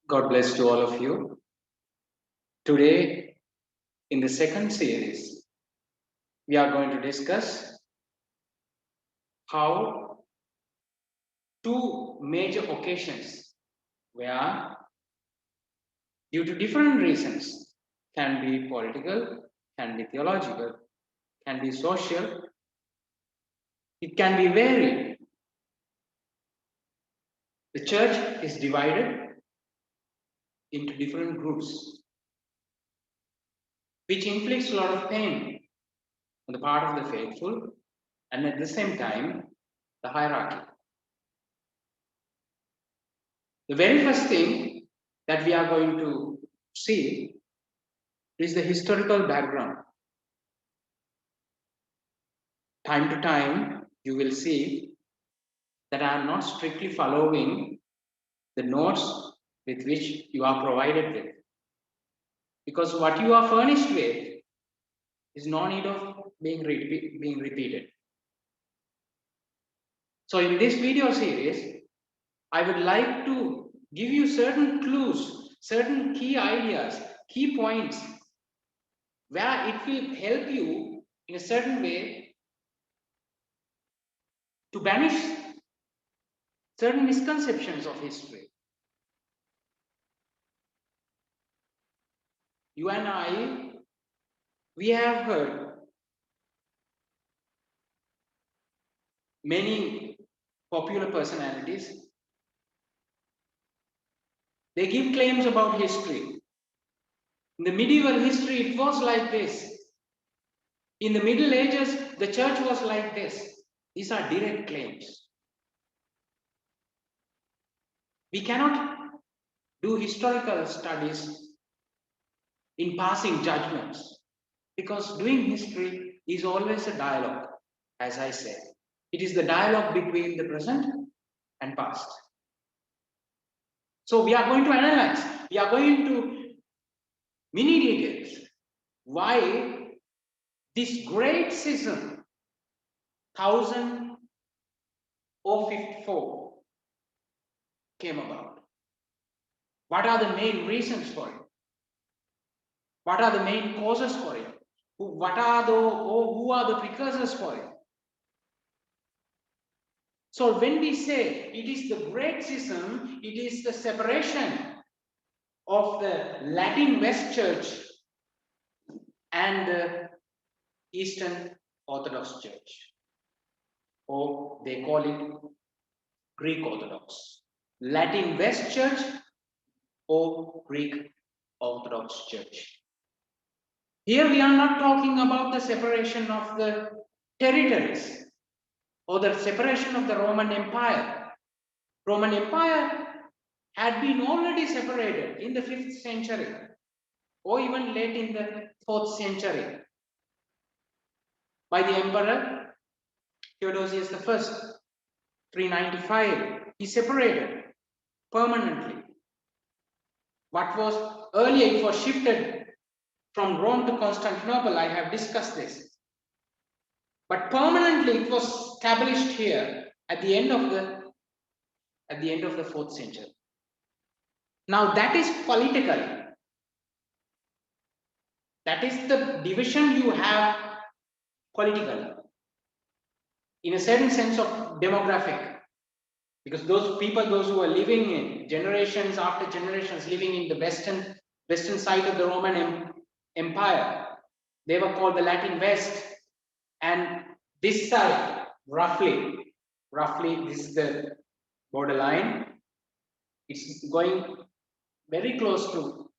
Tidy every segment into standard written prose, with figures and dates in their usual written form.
God bless to all of you. Today, in the second series, we are going to discuss how two major occasions where, due to different reasons, can be political, can be theological, can be social, it can be varied. The church is divided into different groups, which inflicts a lot of pain on the part of the faithful and at the same time, the hierarchy. The very first thing that we are going to see is the historical background. Time to time, you will see that I am not strictly following the notes with which you are provided with. Because what you are furnished with is no need of being repeated. So in this video series, I would like to give you certain clues, certain key ideas, key points, where it will help you in a certain way to banish certain misconceptions of history. You and I, we have heard many popular personalities. They give claims about history. In the medieval history, it was like this. In the Middle Ages, the church was like this. These are direct claims. We cannot do historical studies in passing judgments, because doing history is always a dialogue, as I said. It is the dialogue between the present and past. So we are going to analyze, we are going to mini details why this great schism 1054 came about. What are the main reasons for it? What are the main causes for it? Who are the precursors for it? So when we say it is the great schism, it is the separation of the Latin West Church and the Eastern Orthodox Church, or they call it Greek Orthodox. Latin West Church or Greek Orthodox Church. Here we are not talking about the separation of the territories or the separation of the Roman Empire. Roman Empire had been already separated in the 5th century or even late in the 4th century by the Emperor Theodosius I, 395. He separated permanently. What was earlier, it was shifted from Rome to Constantinople. I have discussed this. But permanently it was established here at the end of the 4th century. Now that is political. That is the division you have politically, in a certain sense of demographic. Because those people, those who are living in generations after generations, living in the western side of the Roman Empire, they were called the Latin West. And this side, roughly, this is the borderline. It's going very close to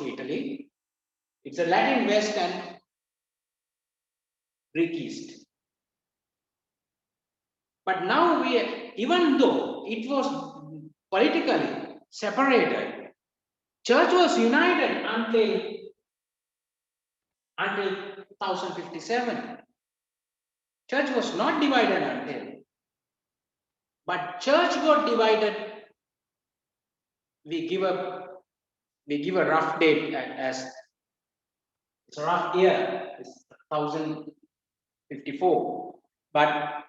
Italy. It's a Latin West and Greek East. But now even though it was politically separated, church was united until 1057. Church was not divided until, but church got divided. We give a rough date as it's a rough year, it's 1054, but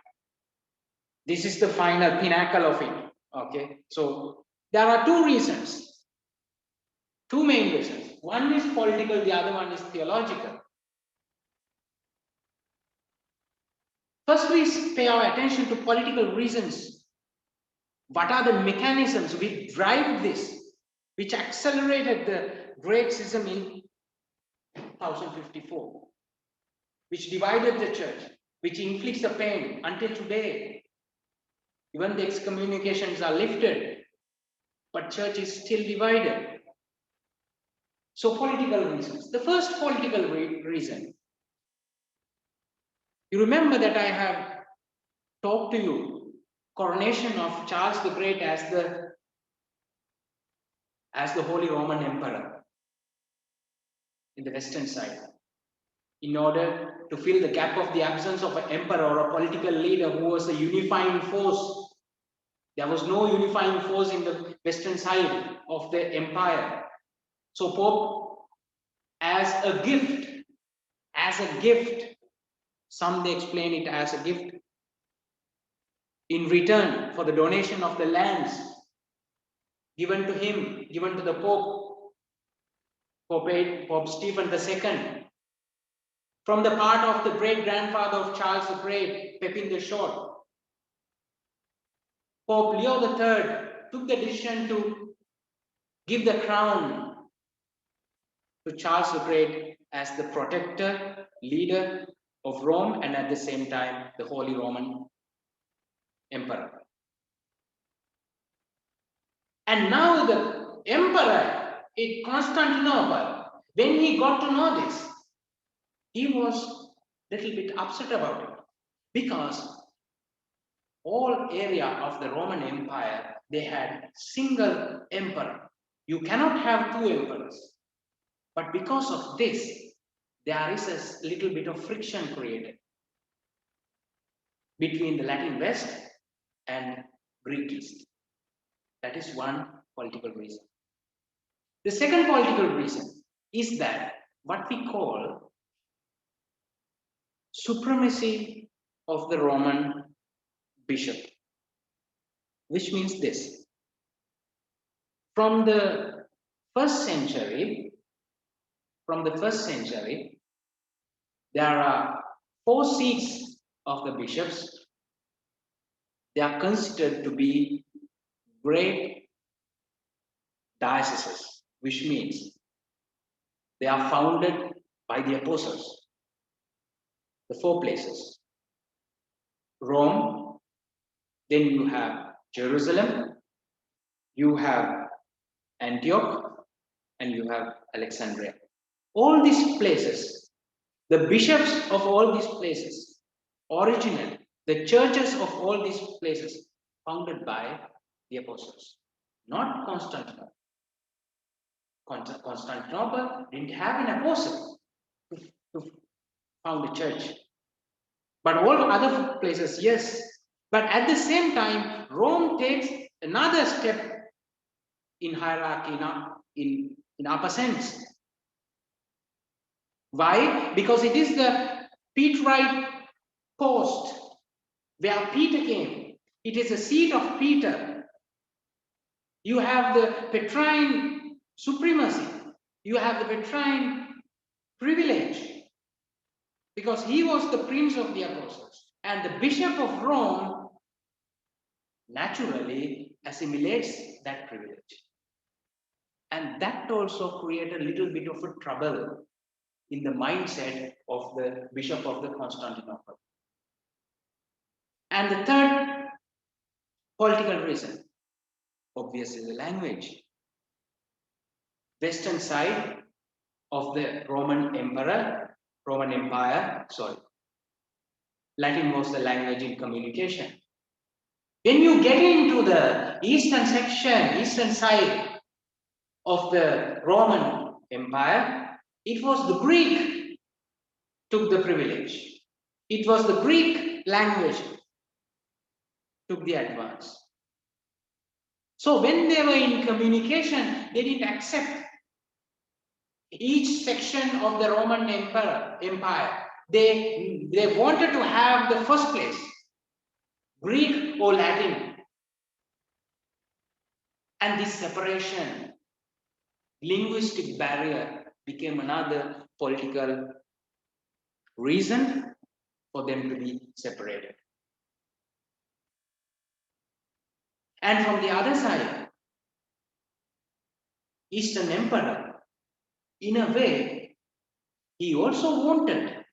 this is the final pinnacle of it. Okay, so there are two reasons, two main reasons. One is political, the other one is theological. First, we pay our attention to political reasons. What are the mechanisms which drive this, which accelerated the Great Schism in 1054, which divided the church, which inflicts the pain until today. Even the excommunications are lifted, but church is still divided. So political reasons. The first political reason. You remember that I have talked to you coronation of Charles the Great as the Holy Roman Emperor in the western side, in order to fill the gap of the absence of an emperor or a political leader who was a unifying force. There was no unifying force in the western side of the empire. So Pope, as a gift, some they explain it as a gift, in return for the donation of the lands given to him, given to the Pope, Pope Stephen II, from the part of the great-grandfather of Charles the Great, Pepin the Short. Pope Leo III took the decision to give the crown to Charles the Great as the protector, leader of Rome, and at the same time, the Holy Roman Emperor. And now the emperor in Constantinople, when he got to know this, he was a little bit upset about it, because all area of the Roman Empire, they had single emperor. You cannot have two emperors. But because of this, there is a little bit of friction created between the Latin West and Greek East. That is one political reason. The second political reason is that what we call supremacy of the Roman bishop, which means this. From the first century, there are 4 seats of the bishops. They are considered to be great dioceses, which means they are founded by the apostles. The 4 places: Rome, then you have Jerusalem, you have Antioch, and you have Alexandria. All these places, the bishops of all these places, originally, the churches of all these places, founded by the apostles, not Constantinople. Constantinople didn't have an apostle to found a church. But all other places, yes. But at the same time, Rome takes another step in hierarchy, in upper sense. Why? Because it is the Peterite post where Peter came. It is a seat of Peter. You have the Petrine supremacy. You have the Petrine privilege, because he was the prince of the apostles. And the bishop of Rome naturally assimilates that privilege. And that also created a little bit of a trouble in the mindset of the bishop of the Constantinople. And the third political reason, obviously the language. Western side of the Roman Empire, Latin was the language in communication. When you get into the eastern side of the Roman Empire, it was the Greek took the privilege. It was the Greek language took the advance. So when they were in communication, they didn't accept each section of the Roman Empire. They wanted to have the first place, Greek or Latin. And this separation, linguistic barrier, became another political reason for them to be separated. And from the other side, Eastern Emperor, in a way, he also wanted,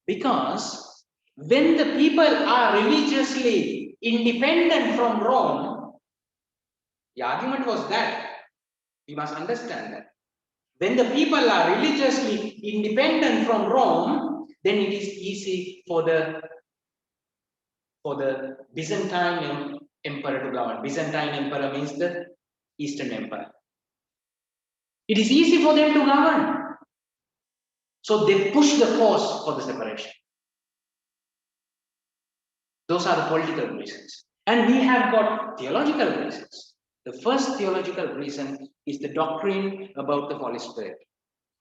because when the people are religiously independent from Rome, the argument was that, we must understand that, when the people are religiously independent from Rome, then it is easy for the Byzantine emperor to govern. Byzantine emperor means the Eastern Empire. It is easy for them to govern. So they push the force for the separation. Those are the political reasons. And we have got theological reasons. The first theological reason is the doctrine about the Holy Spirit.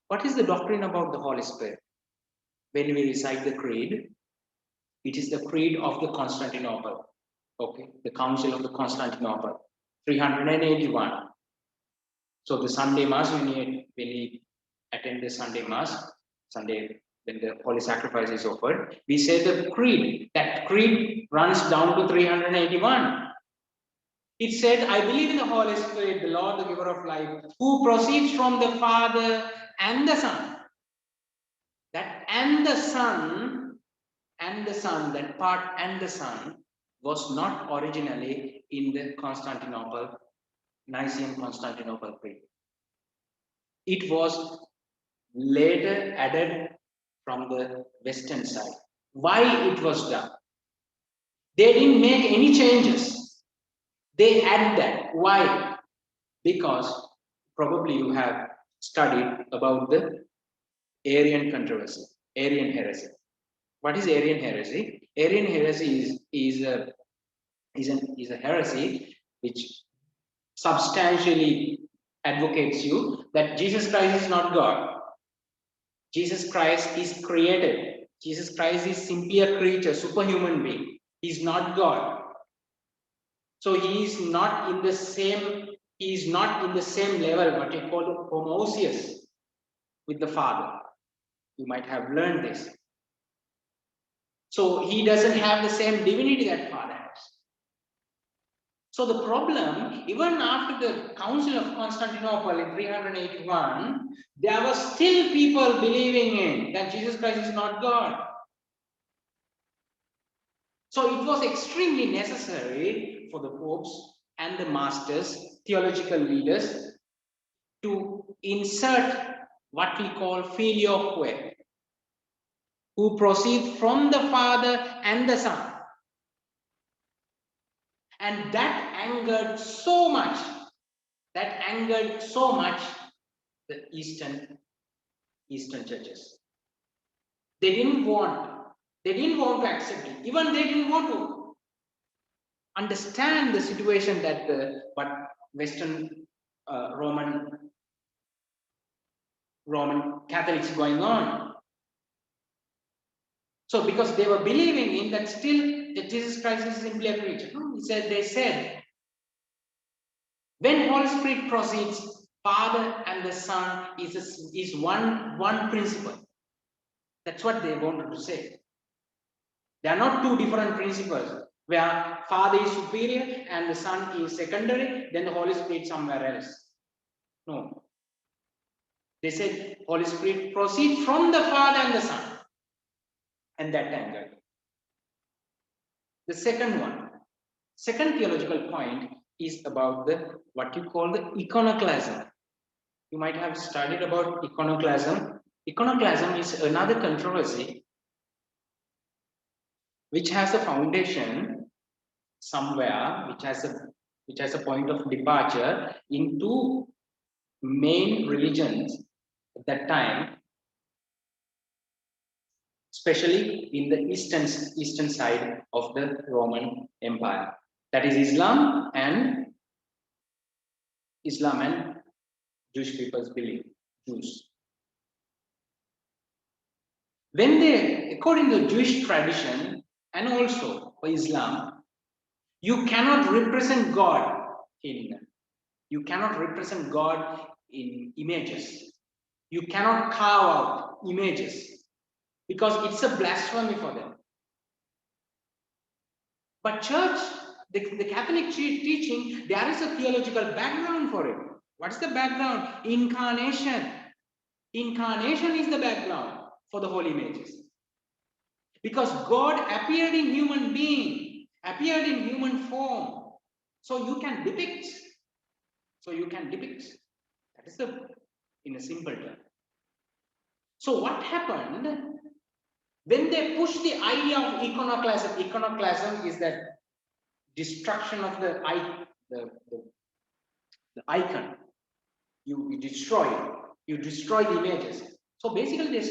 What is the doctrine about the Holy Spirit? When we recite the creed, it is the creed of the Constantinople. Okay, the Council of the Constantinople, 381. So the Sunday Mass, when we attend the Sunday Mass, Sunday when the Holy Sacrifice is offered, we say the creed. That creed runs down to 381. It said, I believe in the Holy Spirit, the Lord, the giver of life, who proceeds from the Father and the Son. That and the Son, that part and the Son was not originally in the Nicene Constantinople Creed. It was later added from the Western side. Why it was done? They didn't make any changes. They add that. Why? Because probably you have studied about the Arian controversy, Arian heresy. What is Arian heresy? Arian heresy is a heresy which substantially advocates you that Jesus Christ is not God. Jesus Christ is created. Jesus Christ is simply a creature, superhuman being. He's not God. So he is not in the same level, what you call homoousios with the Father. You might have learned this. So he doesn't have the same divinity that Father has. So the problem, even after the Council of Constantinople in 381, there were still people believing in that Jesus Christ is not God. So it was extremely necessary for the popes and the masters, theological leaders, to insert what we call filioque, who proceed from the Father and the Son. And that angered so much the Eastern churches. They didn't want to accept it. Even they didn't want to understand the situation that what Western Roman Catholics going on. So because they were believing in that still that Jesus Christ is simply a creature. No, they said when Holy Spirit proceeds, Father and the Son is one principle. That's what they wanted to say. They are not two different principles where Father is superior and the Son is secondary, then the Holy Spirit somewhere else. No. They said Holy Spirit proceeds from the Father and the Son. And that angle. The second theological point is about what you call the iconoclasm. You might have studied about iconoclasm. Iconoclasm is another controversy which has a foundation somewhere, which has a point of departure into main religions at that time, especially in the eastern side of the Roman Empire. That is Islam and Jewish people's belief, Jews. When they, according to Jewish tradition and also for Islam, you cannot represent God in You cannot represent God in images. You cannot carve out images because it's a blasphemy for them. But church, the Catholic teaching, there is a theological background for it. What is the background? Incarnation. Incarnation is the background for the holy images. Because God appeared in human being, appeared in human form. So you can depict. That is in a simple term. So what happened when they pushed the idea of iconoclasm? Iconoclasm is that destruction of the icon. You destroy it. You destroy the images. So basically they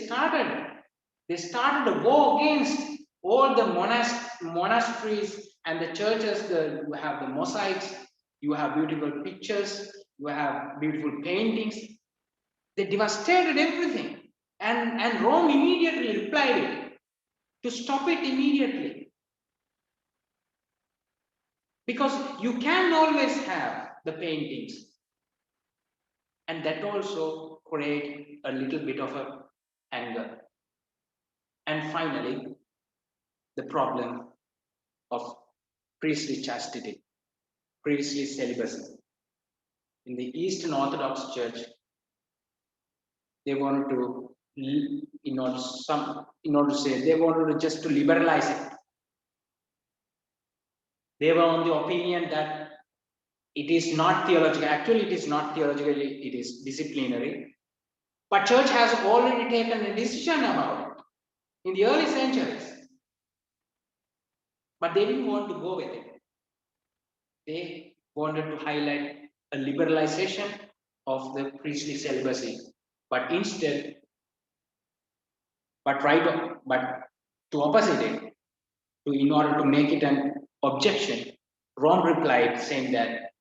started a war against all the monasteries and the churches. You have the mosaics, you have beautiful pictures, you have beautiful paintings. They devastated everything. And Rome immediately replied it to stop it immediately. Because you can always have the paintings. And that also create a little bit of anger. And finally, the problem of priestly chastity, priestly celibacy. In the Eastern Orthodox Church, they wanted to, they wanted to just to liberalize it. They were on the opinion that it is not theological. Actually, it is not theological, it is disciplinary. But church has already taken a decision about it in the early centuries. But they didn't want to go with it. They wanted to highlight a liberalization of the priestly celibacy. But instead, but to opposite it, in order to make it an objection, Rome replied saying that,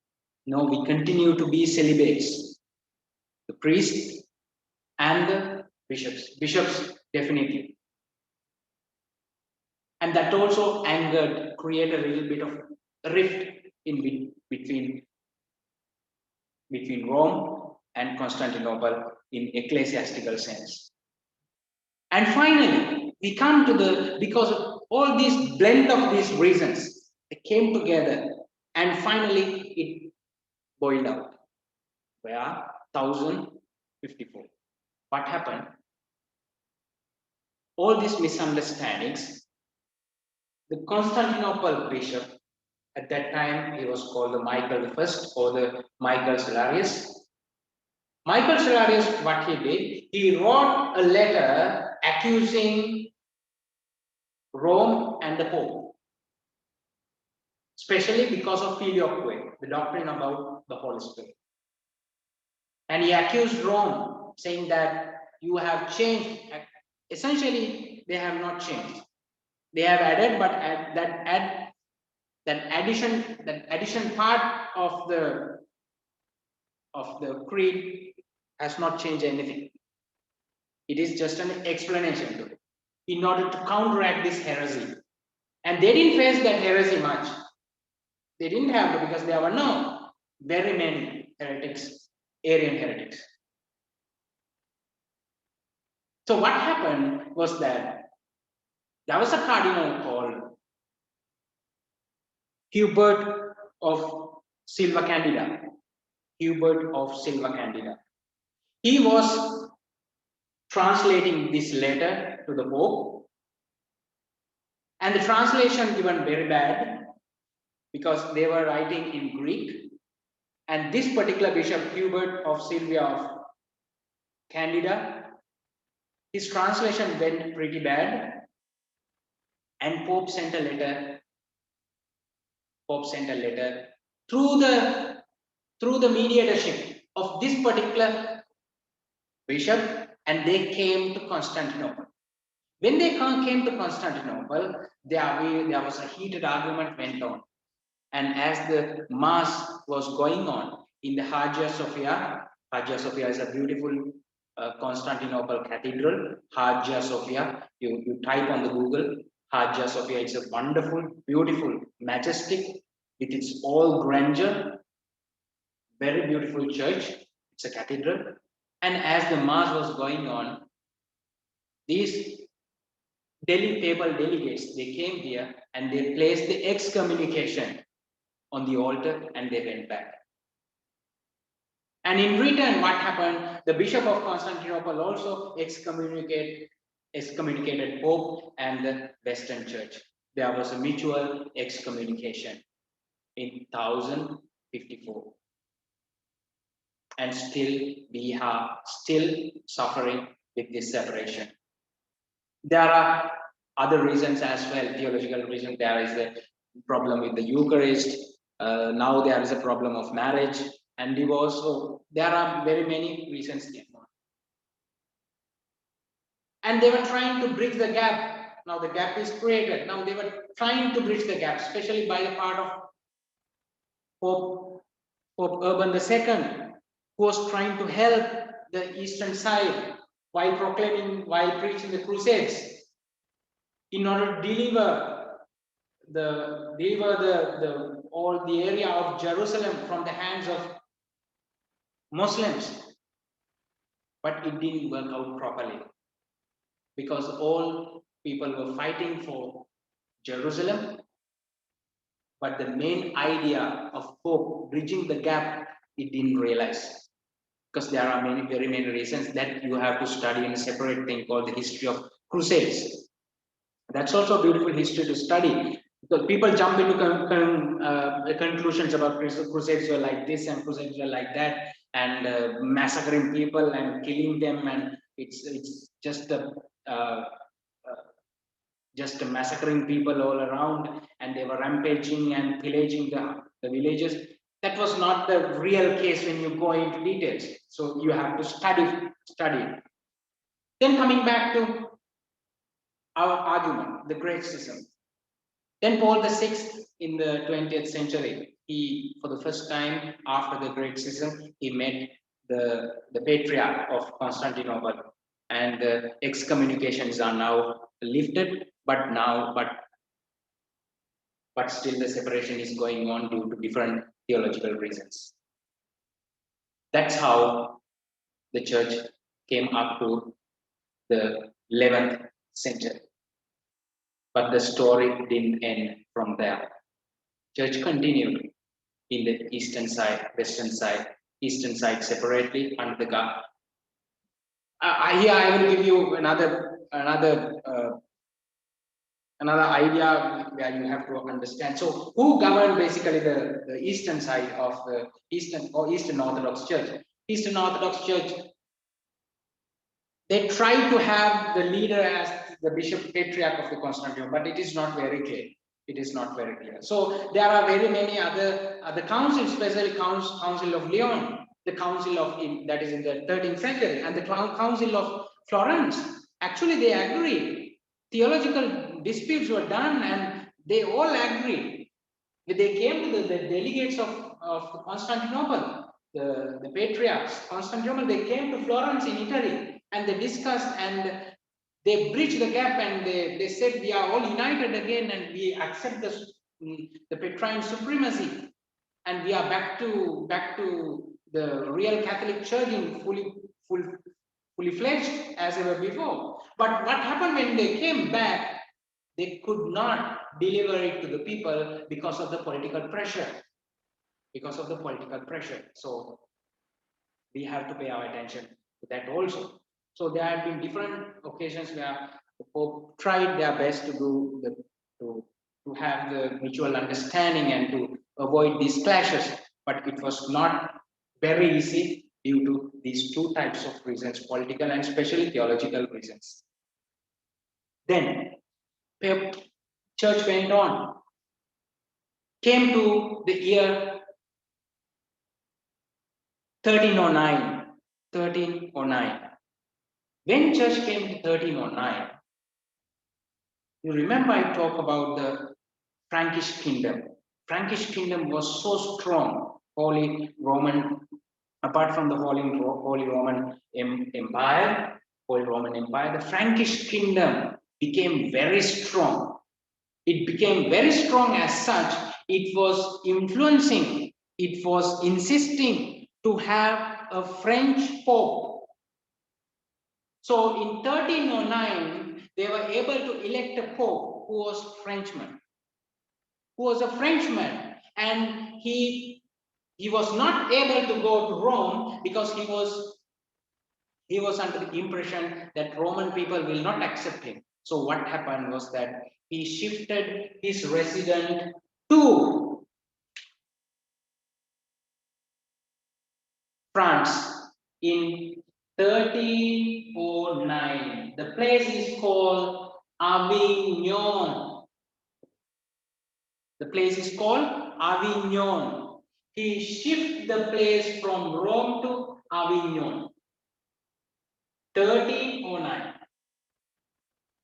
no, we continue to be celibates. The priests and the bishops. Bishops, definitely. And that also angered, created a little bit of a rift in between Rome and Constantinople in ecclesiastical sense. And finally, we come to because of all these blend of these reasons, they came together and finally it boiled out. Where 1054. What happened? All these misunderstandings, the Constantinople bishop, at that time he was called the Michael I or the Michael Celarius. Michael Celarius, what he did, he wrote a letter accusing Rome and the Pope, especially because of filioque, the doctrine about the Holy Spirit. And he accused Rome, saying that you have changed. Essentially, they have not changed. They have added, but that addition part of the creed has not changed anything. It is just an explanation to it in order to counteract this heresy. And they didn't face that heresy much. They didn't have to, because there were very many heretics, Arian heretics. So what happened was that there was a cardinal called Hubert of Silva Candida. Hubert of Silva Candida. He was translating this letter to the Pope, and the translation given very bad because they were writing in Greek, and this particular bishop, Hubert of Silva of Candida, his translation went pretty bad, and Pope sent a letter through the mediatorship of this particular bishop, and they came to Constantinople. When they came to Constantinople, there was a heated argument went on. And as the mass was going on in the Hagia Sophia is a beautiful Constantinople cathedral. Hagia Sophia, you type on the Google, Hagia Sophia, it's a wonderful, beautiful, majestic, with its all grandeur, very beautiful church. It's a cathedral. And as the mass was going on, these papal delegates, they came here and they placed the excommunication on the altar and they went back. And in return, what happened? The Bishop of Constantinople also excommunicated Pope and the Western Church. There was a mutual excommunication in 1054. And still, we are still suffering with this separation. There are other reasons as well, theological reasons. There is a problem with the Eucharist. Now there is a problem of marriage and divorce. So there are very many reasons here. And they were trying to bridge the gap. Now the gap is created. Now they were trying to bridge the gap, especially by the part of Pope Urban II, who was trying to help the eastern side while preaching the Crusades, in order to deliver all the area of Jerusalem from the hands of Muslims. But it didn't work out properly, because all people were fighting for Jerusalem, but the main idea of Pope bridging the gap, it didn't realize, because there are very many reasons that you have to study in a separate thing called the history of Crusades. That's also a beautiful history to study, because people jump into conclusions about Crusades were like this and Crusades were like that, and massacring people and killing them, and it's just massacring people all around, and they were rampaging and pillaging the villages. That was not the real case when you go into details. So you have to study. Then coming back to our argument, the Great Schism. Then Paul VI in the 20th century, he, for the first time after the Great Schism, he met the Patriarch of Constantinople, and the excommunications are now lifted, but still the separation is going on due to different theological reasons. That's how the church came up to the 11th century. But the story didn't end from there. Church continued in the eastern side, western side, eastern side separately under the God. Here I will give you another idea where you have to understand. So who governed basically the eastern side of the Eastern Orthodox Church? Eastern Orthodox Church, they try to have the leader as the Bishop Patriarch of the Constantinople, but it is not very clear. It is not very clear. So there are very many other councils, especially Council of Leon, the Council of that is in the 13th century, and the Council of Florence. Actually, they agreed. Theological disputes were done, and they all agreed. They came to the delegates of Constantinople, the patriarchs, Constantinople. They came to Florence in Italy, and they discussed and they bridged the gap, and they said we are all united again, and we accept the Petrine supremacy, and we are back to the real Catholic Church in fully fledged as ever before. But what happened when they came back? They could not deliver it to the people because of the political pressure. So we have to pay our attention to that also. So there have been different occasions where the Pope tried their best to have the mutual understanding and to avoid these clashes, but it was not very easy due to these two types of reasons, political and especially theological reasons. Then church went on, came to the year 1309. When church came to 1309, you remember I talked about the Frankish kingdom. Frankish kingdom was so strong, Holy Roman, apart from the Holy Roman Empire, the Frankish kingdom became very strong. It became very strong as such. It was influencing it was insisting to have a French Pope. So in 1309, they were able to elect a Pope who was a Frenchman, and he was not able to go to Rome because he was under the impression that Roman people will not accept him. So what happened was that he shifted his residence to France in 1309. The place is called Avignon. The place is called Avignon. He shifted the place from Rome to Avignon. 1309.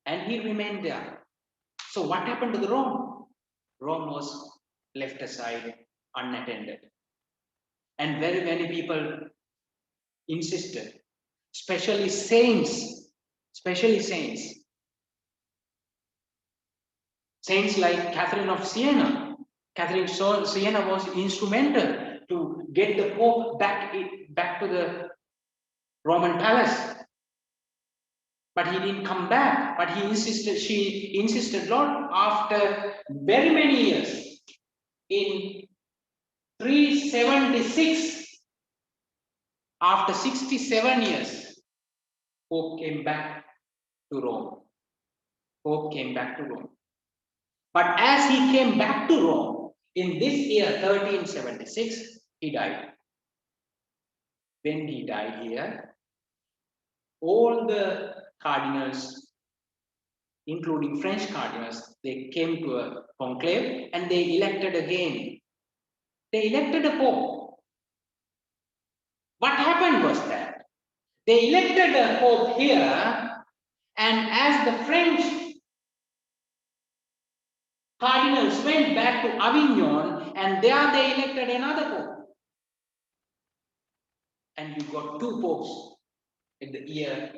And he remained there. So what happened to the Rome? Rome was left aside, unattended. And very many people insisted, especially saints, saints like Catherine of Siena. Catherine of Siena was instrumental to get the Pope back to the Roman palace. But he didn't come back. But she insisted, Lord, after very many years, in 376, after 67 years, Pope came back to Rome. But as he came back to Rome, in this year 1376, he died. When he died here, all the cardinals, including French cardinals, they came to a conclave and they elected again. They elected a pope. What happened was that they elected a pope here, and as the French cardinals went back to Avignon, and there they elected another pope. And you got two popes in the year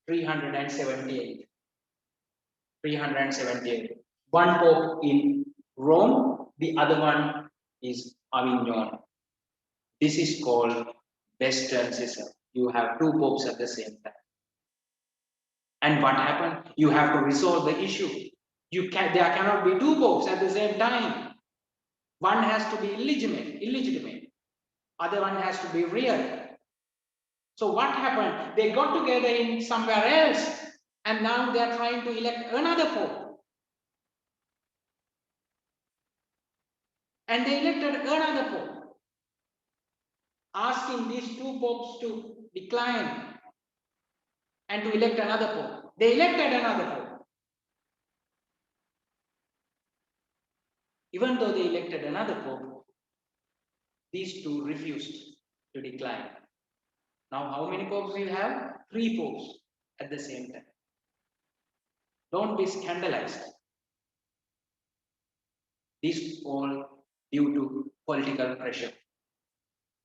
378. 378. One pope in Rome, the other one is Avignon. This is called Western system. You have two popes at the same time. And what happened? You have to resolve the issue. There cannot be two popes at the same time. One has to be illegitimate. Other one has to be real. So what happened? They got together in somewhere else, and now they are trying to elect another pope. And they elected another pope, asking these two popes to decline and to elect another pope. They elected another pope. Even though they elected another pope, these two refused to decline. Now, how many popes we have? 3 popes at the same time. Don't be scandalized. This all due to political pressure.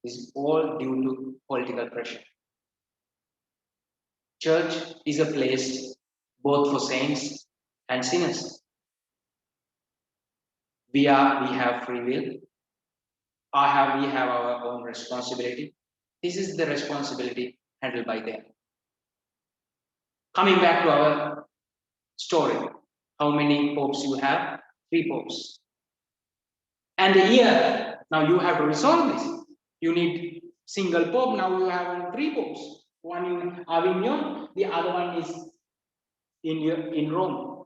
This is all due to political pressure. Church is a place both for saints and sinners. We have free will. We have our own responsibility. This is the responsibility handled by them. Coming back to our story. How many popes you have? 3 popes. And the year, now you have to resolve this. You need single pope, now you have 3 popes. One in Avignon, the other one is in Rome.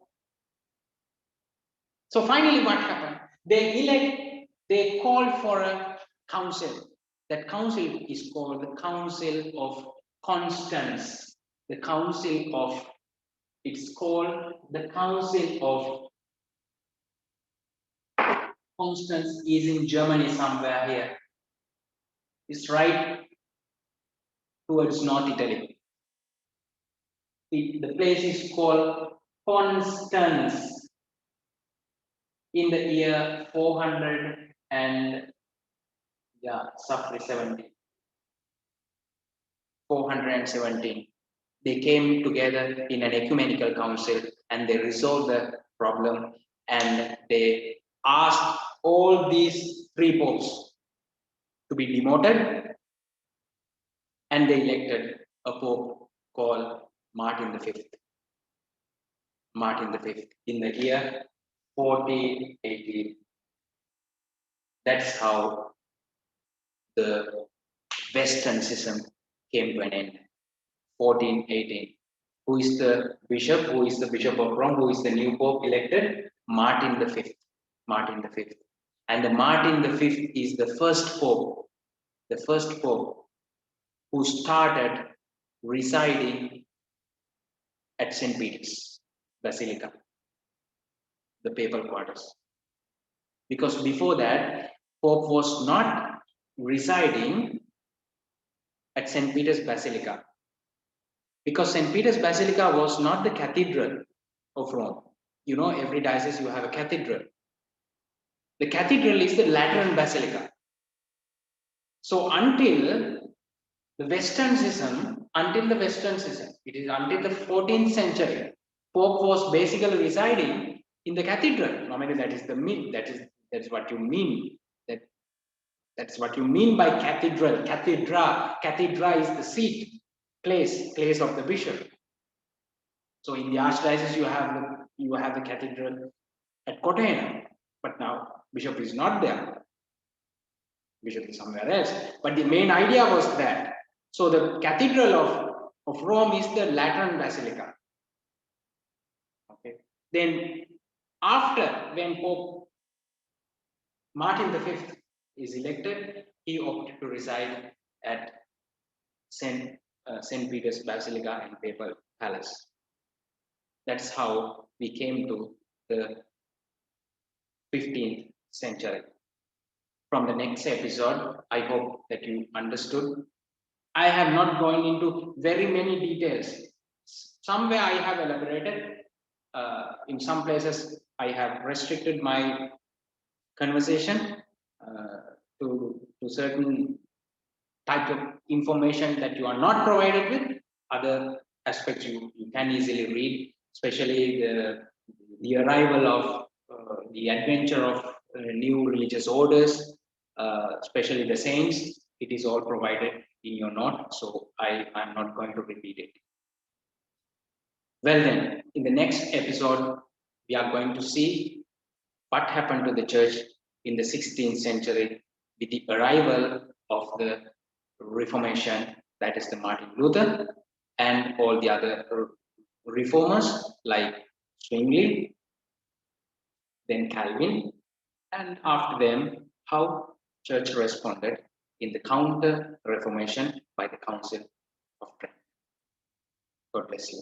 So finally what happened? They called for a council. That council is called the Council of Constance. It's called the Council of Constance is in Germany somewhere here. It's right towards North Italy. The place is called Constance in the year 470. 417. They came together in an ecumenical council and they resolved the problem, and they asked all these 3 popes to be demoted, and they elected a pope called Martin the Fifth. Martin the Fifth in the year 1418. That's how the Western system came to an end. 1418. Who is the bishop? Who is the bishop of Rome? Who is the new pope elected? Martin the Fifth. Martin the Fifth. And the Martin the Fifth is the first pope who started residing at St. Peter's Basilica, the papal quarters. Because before that, Pope was not residing at St. Peter's Basilica. Because St. Peter's Basilica was not the cathedral of Rome. You know, every diocese you have a cathedral. The cathedral is the Lateran Basilica. So until the Western schism, it is until the 14th century, Pope was basically residing in the cathedral. Normally, that is the myth. That's what you mean. That's what you mean by cathedral. Cathedra is the seat, place of the bishop. So in the archdiocese, you have the cathedral at Kotena, but now bishop is not there. Bishop is somewhere else. But the main idea was that. So the cathedral of Rome is the Lateran Basilica. Okay. Then after, when Pope Martin V is elected, he opted to reside at St. Peter's Basilica and Papal Palace. That's how we came to the 15th century. From the next episode, I hope that you understood. I have not gone into very many details. Somewhere I have elaborated. In some places, I have restricted my conversation to certain type of information that you are not provided with. Other aspects you can easily read, especially the arrival of the adventure of new religious orders, especially the saints. It is all provided in your note, so I am not going to repeat it. Well then, in the next episode, we are going to see what happened to the church in the 16th century with the arrival of the Reformation, that is the Martin Luther, and all the other reformers like Zwingli, then Calvin, and after them, how church responded in the counter Reformation by the Council of Trent. God bless you.